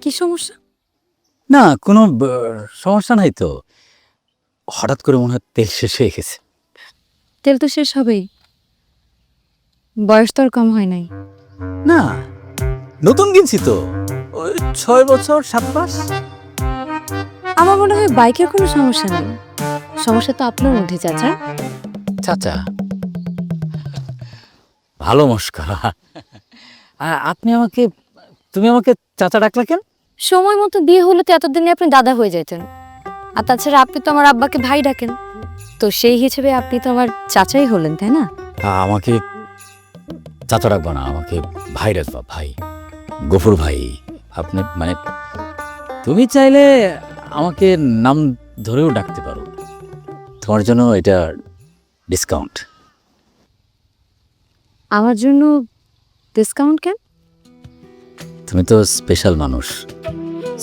কি সমস্যা? না, কোনো সমস্যা নাই তো। হঠাৎ করে মনে হয় তেল শেষ হয়ে গেছে। তেল তো শেষ হবেই, বয়স তো আর কম হয় নাই। না, নতুন কিনছি তো, ওই 6 বছর 7 মাস। আমার মনে হয় বাইকের কোনো সমস্যা নেই, সমস্যা তো আপনার মধ্যে চাচা। চাচা, ভালো মস্করা। তুমি আমাকে চাচা ডাকলা কেন? সময় মতো বিয়ে হলে তো এতদিনে আপনি দাদা হয়ে যেতেন। আর তাছাড়া আপনি তো আমার আব্বাকে ভাই ডাকেন, তো সেই হিসেবে আপনি তো আমার চাচাই হলেন, তাই না? আমাকে চাচা ডাকবা না, আমাকে ভাই ডাকবা, ভাই, গফুর ভাই। আপনি মানে তুমি চাইলে আমাকে নাম ধরেও ডাকতে পারো, তোমার জন্য এটা ডিসকাউন্ট। আমার জন্য ডিসকাউন্ট কেন? তুমি তো স্পেশাল মানুষ,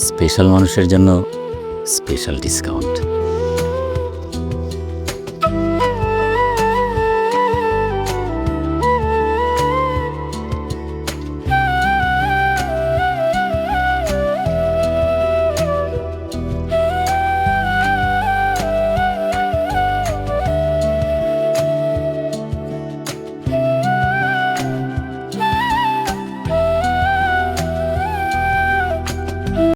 স্পেশাল মানুষের জন্য স্পেশাল ডিসকাউন্ট।